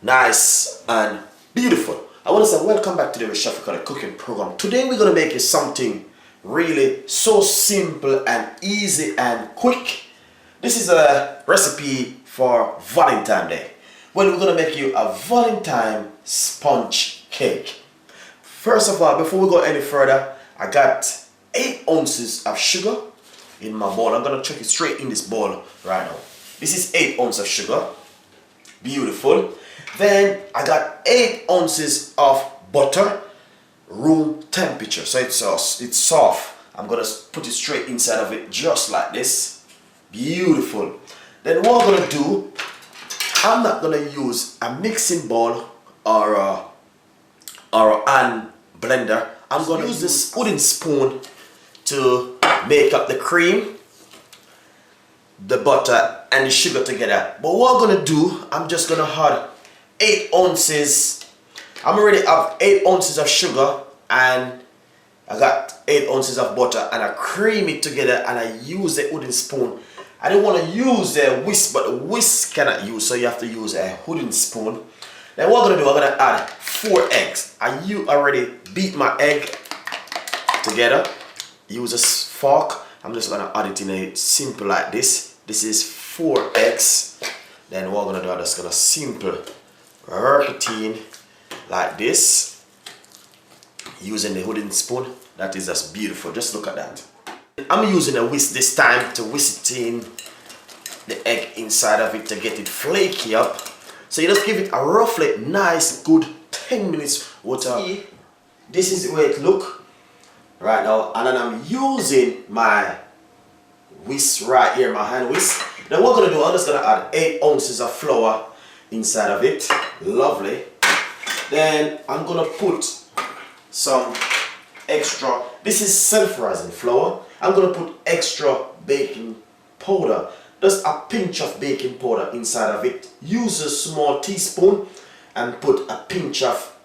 nice and beautiful. I want to say welcome back to the Chef Ricardo cooking program. Today we're going to make you something really so simple and easy and quick. This is a recipe for Valentine's Day. Well, we're going to make you a Valentine sponge cake. First of all, before we go any further, I got 8 ounces of sugar in my bowl. I'm going to chuck it straight in this bowl right now. This is 8 ounces of sugar. Beautiful. Then I got 8 ounces of butter, room temperature, so it's soft. I'm gonna put it straight inside of it just like this. Beautiful. Then what I'm gonna do, I'm not gonna use a mixing bowl or a hand blender. I'm gonna use this wooden spoon to make up the cream, the butter and the sugar together. But what I'm gonna do, I'm just gonna add 8 ounces. I'm already have 8 ounces of sugar and I got 8 ounces of butter, and I cream it together and I use the wooden spoon. I don't want to use a whisk, but the whisk cannot use, so you have to use a wooden spoon. Then what I'm gonna do, I'm gonna add 4 eggs. I already beat my egg together. Use a fork. I'm just gonna add it in a simple like this. This is 4 eggs. Then what I'm gonna do, I'm just gonna simple routine like this using the wooden spoon. That is just beautiful. Just look at that. I'm using a whisk this time to whisk it in the egg inside of it to get it flaky up. So you just give it a roughly nice good 10 minutes water. This is the way it look right now, and then I'm using my whisk right here, my hand whisk. Then what I'm gonna do, I'm just gonna add 8 ounces of flour inside of it. Lovely. Then I'm gonna put some extra, this is self-rising flour. I'm gonna put extra baking powder, just a pinch of baking powder inside of it. Use a small teaspoon and put a pinch of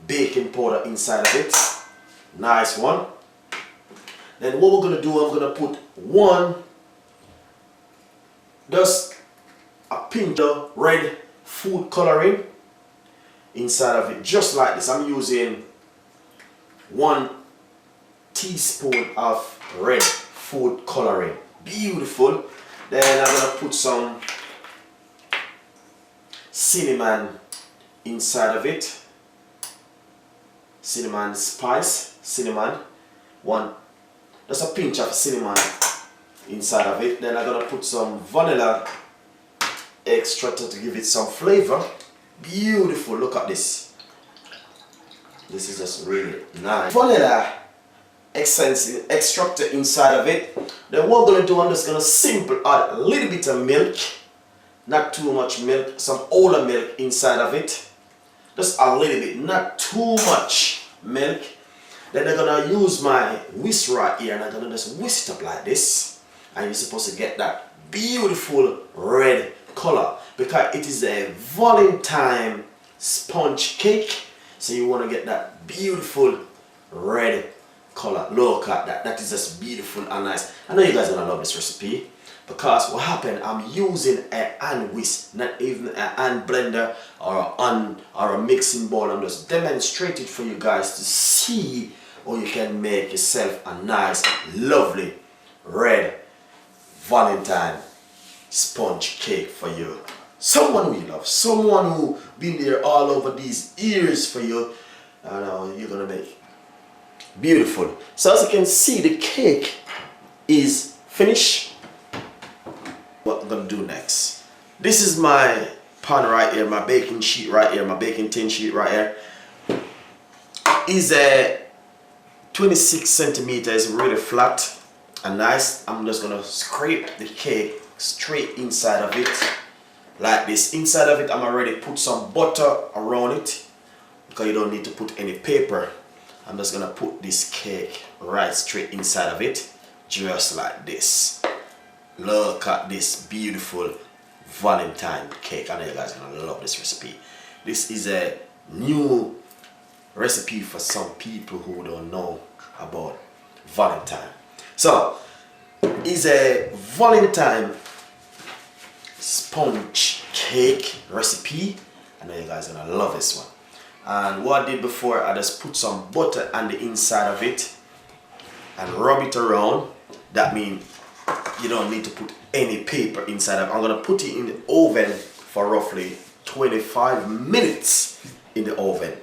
baking powder inside of it. Nice one. Then what we're gonna do, I'm gonna put just a pinch of red food coloring inside of it, just like this. I'm using 1 teaspoon of red food coloring. Beautiful. Then I'm gonna put some cinnamon inside of it. Cinnamon spice, cinnamon. Just a pinch of cinnamon inside of it. Then I'm gonna put some vanilla extract to give it some flavor. Beautiful. Look at this. This is just really nice. Vanilla essence extracted inside of it. Then what I'm gonna do, I'm just gonna simply add a little bit of milk, not too much milk, some older milk inside of it. Just a little bit, not too much milk. Then I'm gonna use my whisk right here and I'm gonna just whisk it up like this. And you're supposed to get that beautiful red color because it is a Valentine sponge cake. So you want to get that beautiful red color. Look at that. That is just beautiful and nice. I know you guys are gonna love this recipe because what happened, I'm using a hand whisk, not even a hand blender or a mixing bowl. I'm just demonstrating for you guys to see how you can make yourself a nice, lovely red Valentine sponge cake for you. Someone we love, someone who been there all over these years for you. You're gonna make beautiful. So as you can see, the cake is finished. What I'm gonna do next, this is my pan right here, my baking sheet right here, my baking tin sheet right here is a 26 centimeters, really flat and nice. I'm just gonna scrape the cake straight inside of it like this. Inside of it, I'm already put some butter around it because you don't need to put any paper. I'm just gonna put this cake right straight inside of it, just like this. Look at this beautiful Valentine cake. I know you guys are gonna love this recipe. This is a new recipe for some people who don't know about Valentine. So it's a Valentine sponge cake recipe, I know you guys are gonna love this one. And what I did before, I just put some butter on the inside of it and rub it around. That means you don't need to put any paper inside of it. I'm gonna put it in the oven for roughly 25 minutes in the oven.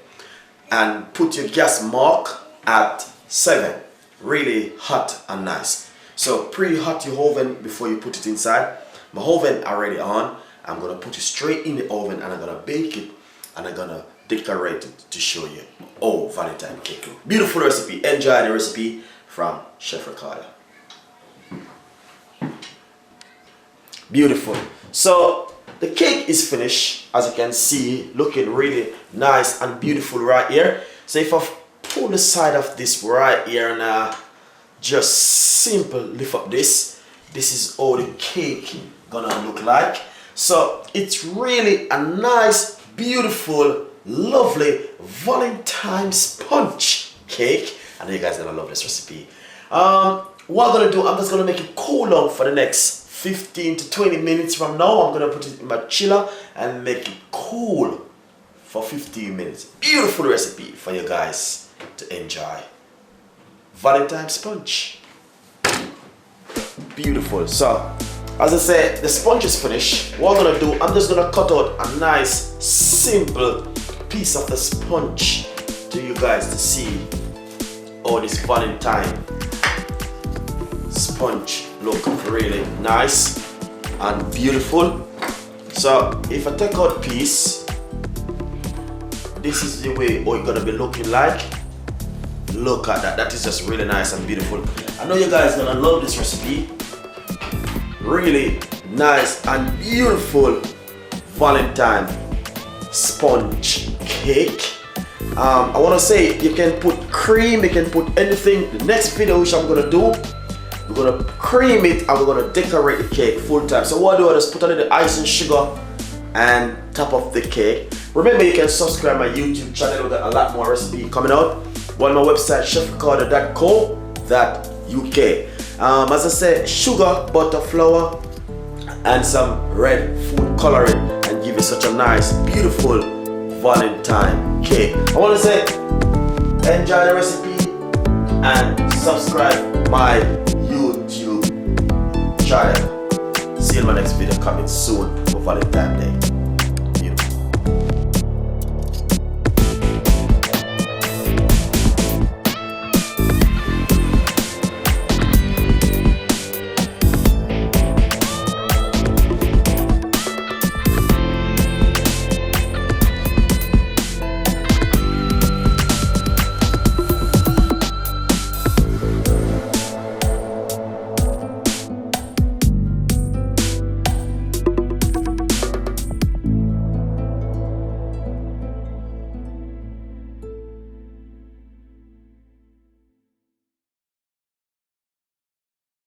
And put your gas mark at 7. Really hot and nice. So pre-hot your oven before you put it inside. My oven already on. I'm gonna put it straight in the oven and I'm gonna bake it and I'm gonna decorate it to show you. Oh, Valentine cake. Beautiful recipe. Enjoy the recipe from Chef Ricardo. Beautiful. So the cake is finished, as you can see, looking really nice and beautiful right here. So if I pull the side of this right here and just simple lift up this is how the cake gonna look like. So it's really a nice, beautiful, lovely Valentine's punch cake. I know you guys are gonna love this recipe. What I'm gonna do, I'm just gonna make it cool down for the next 15 to 20 minutes from now. I'm gonna put it in my chiller and make it cool for 15 minutes. Beautiful recipe for you guys to enjoy. Valentine's punch. Beautiful. So as I said, the sponge is finished. What I'm gonna do, I'm just gonna cut out a nice simple piece of the sponge to you guys to see how this Valentine sponge look really nice and beautiful. So if I take out piece, this is the way how it's gonna be looking like. Look at that, that is just really nice and beautiful. I know you guys are gonna love this recipe. Really nice and beautiful Valentine sponge cake. I want to say you can put cream, you can put anything. The next video which I'm gonna do, we're gonna cream it and we're gonna decorate the cake full time. So what I do, I just put a little ice and sugar and top of the cake. Remember, you can subscribe my YouTube channel. We got a lot more recipe coming out. On my website, chefricardo.co.uk. As I said, sugar, butter, flour, and some red food coloring, and give you such a nice, beautiful Valentine cake. I want to say, enjoy the recipe and subscribe my YouTube channel. See you in my next video coming soon for Valentine's Day.